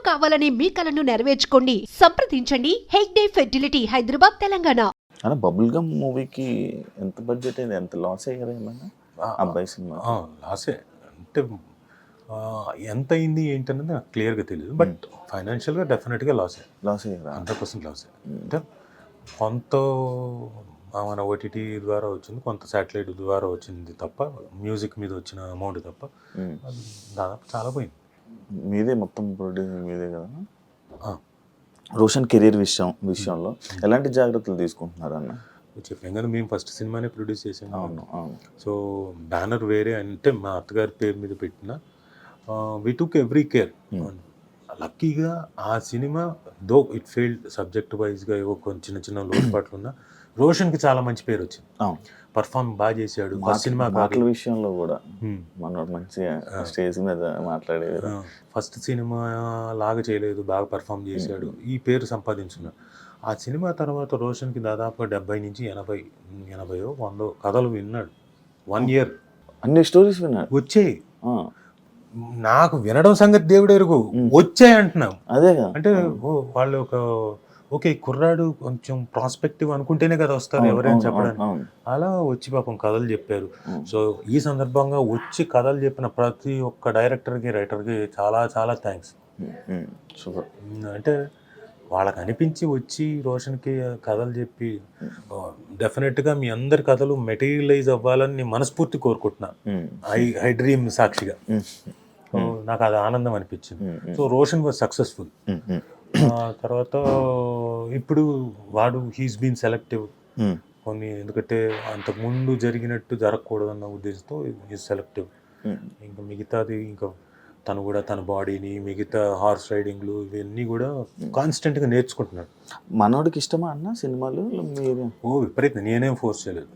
కావాలనే మీ కలను నెరవేర్చుకోండి. సంప్రదించండి హెగ్డే ఫెర్టిలిటీ, హైదరాబాద్, తెలంగాణ. అలా బబుల్ గమ్ మూవీకి ఎంత బడ్జెట్ అయింది, ఎంత లాస్ అయ్యారా ఏమన్నా అబ్బాయి సినిమా? లాసే అంటే ఎంత అయింది ఏంటన్నది నాకు క్లియర్గా తెలియదు, బట్ ఫైనాన్షియల్గా డెఫినెట్గా లాసే. లాస్ అయ్యారా? 100% లాసే. అంటే కొంత మన ఓటీటీ ద్వారా వచ్చింది, కొంత శాటిలైట్ ద్వారా వచ్చింది తప్ప, మ్యూజిక్ మీద వచ్చిన అమౌంట్ తప్ప అది దాదాపు చాలా పోయింది. మీదే మొత్తం ప్రొడ్యూసింగ్ మీదే కదా. రోషన్ కెరీర్ విషయంలో ఎలాంటి జాగ్రత్తలు తీసుకుంటున్నారు అన్న? చెప్పాం కదా, మేము ఫస్ట్ సినిమానే ప్రొడ్యూస్ చేసాము. అవును అవును. సో బ్యానర్ వేరే అంటే మా అత్తగారి పేరు మీద పెట్టిన వి టుక్ ఎవ్రీ కేర్. లక్కీగా ఆ cinema though it failed subject వైజ్గా ఏవో కొంచెం చిన్న చిన్న లోటుపాట్లు ఉన్నా రోషన్కి చాలా మంచి పేరు వచ్చింది. పర్ఫార్మ్ బాగా చేశాడు. ఫస్ట్ సినిమా మాటల విషయంలో కూడా మనోడు మంచిగా స్టేజ్ మీద మాట్లాడేది. ఫస్ట్ సినిమా లాగా చేయలేదు, బాగా పర్ఫామ్ చేశాడు, ఈ పేరు సంపాదించుకున్నాడు. ఆ సినిమా తర్వాత రోషన్కి దాదాపుగా 70 నుంచి 80 100 కథలు విన్నాడు. 1 year అన్ని స్టోరీస్ విన్నాడు. వచ్చాయి. నాకు వినడం సంగతి దేవుడు ఎరుగు, వచ్చాయి అంటున్నాం. అదే అంటే వాళ్ళు ఓకే కుర్రాడు కొంచెం ప్రాస్పెక్టివ్ అనుకుంటేనే కదా వస్తారు ఎవరైనా చెప్పడానికి. అలా వచ్చి పాపం కథలు చెప్పారు. సో ఈ సందర్భంగా వచ్చి కథలు చెప్పిన ప్రతి ఒక్క డైరెక్టర్కి, రైటర్కి చాలా చాలా థ్యాంక్స్. అంటే వాళ్ళకి అనిపించి వచ్చి రోషన్కి కథలు చెప్పి డెఫినెట్గా మీ అందరి కథలు మెటీరియలైజ్ అవ్వాలని నేను మనస్ఫూర్తి కోరుకుంటున్నా. ఐ డ్రీమ్ సాక్షిగా నాకు అది ఆనందం అనిపించింది. So Roshan was successful. తర్వాత ఇప్పుడు వాడు హీస్ బీన్ సెలెక్టివ్ కొన్ని, ఎందుకంటే అంతకుముందు జరిగినట్టు జరగకూడదన్న ఉద్దేశంతో హీస్ సెలెక్టివ్. ఇంకా మిగతాది ఇంకా తను కూడా తన బాడీని, మిగతా హార్స్ రైడింగ్లు ఇవన్నీ కూడా కాన్స్టెంట్గా నేర్చుకుంటున్నాడు. మనోడికి ఇష్టమా అన్న సినిమాలు? విపరీతం. నేనేం ఫోర్స్ చేయలేదు,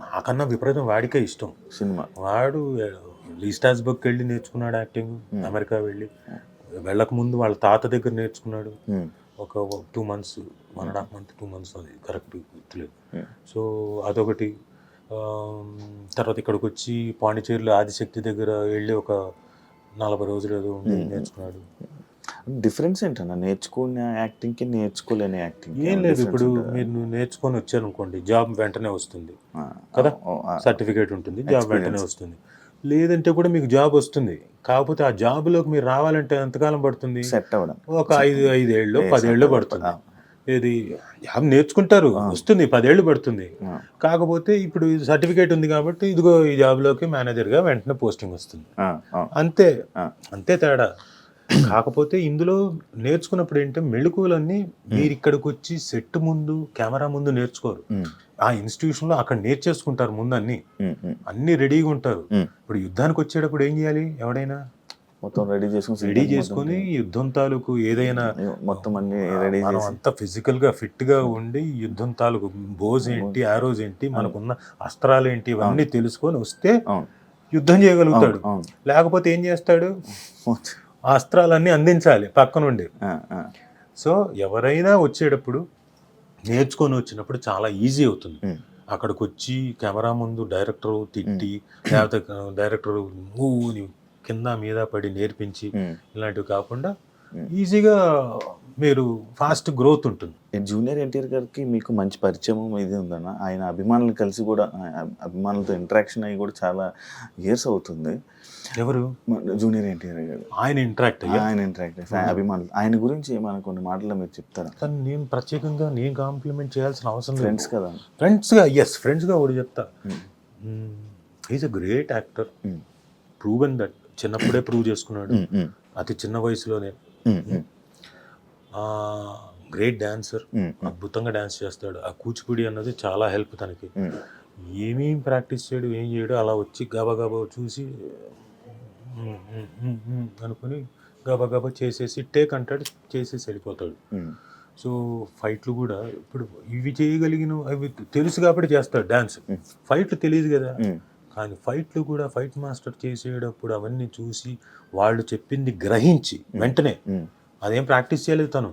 నాకన్నా విపరీతం వాడికే ఇష్టం సినిమా. వాడు లీస్టాస్బర్గ్కి వెళ్ళి నేర్చుకున్నాడు యాక్టింగ్, అమెరికా వెళ్ళక ముందు వాళ్ళ తాత దగ్గర నేర్చుకున్నాడు ఒక 2 months, 1.5 months 2 months, అది కరెక్ట్ గుర్తులేదు. సో అదొకటి. తర్వాత ఇక్కడికి వచ్చి పాండిచేరిలో ఆదిశక్తి దగ్గర వెళ్ళి ఒక 40 రోజులు ఏదో నేర్చుకున్నాడు. డిఫరెన్స్ ఏంటన్నా నేర్చుకునే యాక్టింగ్కి నేర్చుకోలేని యాక్టింగ్? ఏం లేదు, ఇప్పుడు మీరు నేర్చుకొని వచ్చారనుకోండి జాబ్ వెంటనే వస్తుంది కదా, సర్టిఫికేట్ ఉంటుంది, జాబ్ వెంటనే వస్తుంది. లేదంటే కూడా మీకు జాబ్ వస్తుంది, కాకపోతే ఆ జాబ్లోకి మీరు రావాలంటే ఎంతకాలం పడుతుంది? సెట్ అవ్వడం ఒక 5 ఏళ్ళు 10 ఏళ్ళు పడుతుంది. ఏది జాబ్ నేర్చుకుంటారు, వస్తుంది, 10 ఏళ్ళు పడుతుంది. కాకపోతే ఇప్పుడు సర్టిఫికేట్ ఉంది కాబట్టి ఇదిగో ఈ జాబ్లోకి మేనేజర్గా వెంటనే పోస్టింగ్ వస్తుంది. అంతే అంతే తేడా. కాకపోతే ఇందులో నేర్చుకున్నప్పుడు ఏంటంటే మెళుకువలన్నీ మీరు ఇక్కడికి వచ్చి సెట్ ముందు, కెమెరా ముందు నేర్చుకోరు. ఆ ఇన్స్టిట్యూషన్లో అక్కడ నేర్చేసుకుంటారు ముందు, అన్ని రెడీగా ఉంటారు. ఇప్పుడు యుద్ధానికి వచ్చేటప్పుడు ఏం చేయాలి? ఎవడైనా మొత్తం రెడీ చేసుకొని యుద్ధం తాలూకు ఏదైనా మొత్తం అన్ని రెడీ మనం అంతా ఫిజికల్గా ఫిట్గా ఉండి యుద్ధం తాలూకు బోజ్ ఏంటి, ఆరోజ్ ఏంటి, మనకున్న అస్త్రాలు ఏంటి, ఇవన్నీ తెలుసుకొని వస్తే యుద్ధం చేయగలుగుతాడు. లేకపోతే ఏం చేస్తాడు? ఆ అస్త్రాలన్నీ అందించాలి పక్క నుండి. సో ఎవరైనా వచ్చేటప్పుడు నేర్చుకొని వచ్చినప్పుడు చాలా ఈజీ అవుతుంది. అక్కడికి వచ్చి కెమెరా ముందు డైరెక్టర్ తిట్టి, లేకపోతే డైరెక్టర్ నువ్వు కింద మీద పడి నేర్పించి ఇలాంటివి కాకుండా ఈజీగా మీరు ఫాస్ట్ గ్రోత్ ఉంటుంది. జూనియర్ ఎన్టీఆర్ గారికి మీకు మంచి పరిచయం ఇది ఉందన్న. ఆయన అభిమానులు కలిసి కూడా, అభిమానులతో ఇంటరాక్షన్ అయ్యి కూడా చాలా ఇయర్స్ అవుతుంది. ఎవరు? జూనియర్ ఎన్టీఆర్ గారు. ఆయన ఇంటరాక్ట్ అభిమానులు, ఆయన గురించి మనకు కొన్ని మాటలు మీరు చెప్తారా? నేను ప్రత్యేకంగా నేను కాంప్లిమెంట్ చేయాల్సిన అవసరం లేదు. ఫ్రెండ్స్ కదా. ఫ్రెండ్స్గా ఒకటి చెప్తా, is a great actor, proven that. చిన్నప్పుడే ప్రూవ్ చేసుకున్నాడు, అతి చిన్న వయసులోనే. గ్రేట్ డాన్సర్, అద్భుతంగా డాన్స్ చేస్తాడు. ఆ కూచిపూడి అన్నది చాలా హెల్ప్ తనకి. ఏమేం ప్రాక్టీస్ చేయడు, ఏం చేయడు, అలా వచ్చి గబగబా చూసి అనుకుని గబగబా చేసేసి టేక్ అంటాడు, చేసేసి వెళ్ళిపోతాడు. సో ఫైట్లు కూడా ఇప్పుడు ఇవి చేయగలిగిన అవి తెలుసు కాబట్టి చేస్తాడు డాన్స్. ఫైట్లు తెలియదు కదా, కానీ ఫైట్లు కూడా ఫైట్ మాస్టర్ చేసేటప్పుడు అవన్నీ చూసి వాళ్ళు చెప్పింది గ్రహించి వెంటనే, అదేం ప్రాక్టీస్ చేయలేదు తను,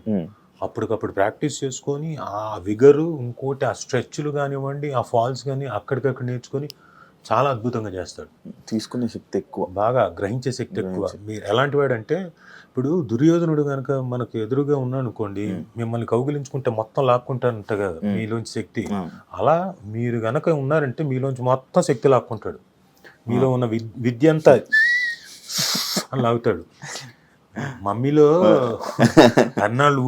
అప్పటికప్పుడు ప్రాక్టీస్ చేసుకొని ఆ విగరు, ఇంకోటి ఆ స్ట్రెచ్లు కానివ్వండి, ఆ ఫాల్స్ కానీ అక్కడికక్కడ నేర్చుకొని చాలా అద్భుతంగా చేస్తాడు. తీసుకునే శక్తి ఎక్కువ, బాగా గ్రహించే శక్తి ఎక్కువ. మీరు ఎలాంటి వాడంటే ఇప్పుడు దుర్యోధనుడు కనుక మనకు ఎదురుగా ఉన్నాడు అనుకోండి, మిమ్మల్ని కౌగిలించుకుంటే మొత్తం లాక్కుంటానంట కదా మీలోంచి శక్తి. అలా మీరు గనక ఉన్నారంటే మీలోంచి మొత్తం శక్తి లాక్కుంటాడు. మీలో ఉన్న విద్య అంతా అని లాగుతాడు. మమ్మీలో కన్నాళ్ళు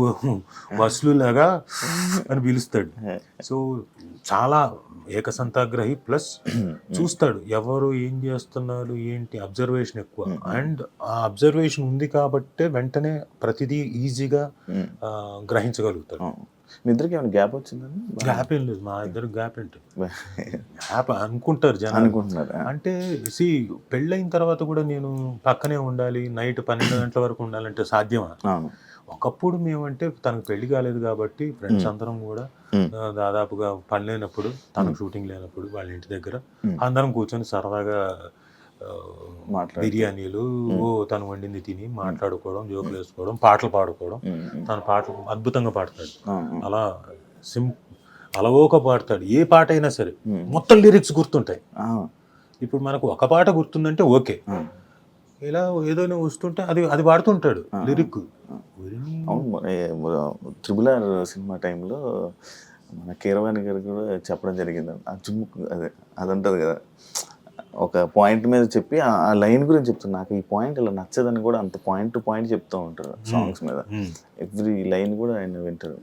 వసూలులాగా అని పిలుస్తాడు. సో చాలా ఏకసంతాగ్రహి, ప్లస్ చూస్తాడు ఎవరు ఏం చేస్తున్నారు ఏంటి, అబ్జర్వేషన్ ఎక్కువ. అండ్ ఆ అబ్జర్వేషన్ ఉంది కాబట్టే వెంటనే ప్రతిదీ ఈజీగా గ్రహించగలుగుతాడు. మీ ఇద్దరికి ఏమైనా గ్యాప్ వచ్చిందండి? గ్యాప్ ఏం లేదు, మా ఇద్దరు గ్యాప్ ఏంటి, గ్యాప్ అనుకుంటారు జనం. అనుకుంటున్నారు అంటే పెళ్ళైన తర్వాత కూడా నేను పక్కనే ఉండాలి, నైట్ 12 గంటల వరకు ఉండాలంటే సాధ్యమా? ఒకప్పుడు మేమంటే తనకు పెళ్లి కాలేదు కాబట్టి ఫ్రెండ్స్ అందరం కూడా దాదాపుగా పని లేనప్పుడు, తనకు షూటింగ్ లేనప్పుడు వాళ్ళ ఇంటి దగ్గర అందరం కూర్చొని సరదాగా బిర్యానీలు తను వండింది తిని మాట్లాడుకోవడం, జోకులు వేసుకోవడం, పాటలు పాడుకోవడం. తన పాటలు అద్భుతంగా పాడతాడు. అలా అలవోక పాడతాడు. ఏ పాట అయినా సరే మొత్తం లిరిక్స్ గుర్తుంటాయి. ఇప్పుడు మనకు ఒక పాట గుర్తుందంటే ఓకే, ఇలా ఏదైనా వస్తుంటే అది పాడుతుంటాడు లిరిక్. త్రిబుల్ ఆర్ సినిమా టైంలో మన కీరవాణి గారు కూడా చెప్పడం జరిగింది. ఆ జుమ్ము అదే అదంటారు కదా, ఒక పాయింట్ మీద చెప్పి ఆ లైన్ గురించి చెప్తాను, నాకు ఈ పాయింట్ ఇలా నచ్చదని కూడా అంత పాయింట్ టు పాయింట్ చెప్తూ ఉంటారు సాంగ్స్ మీద. ఎవ్రీ లైన్ కూడా ఆయన వింటారు.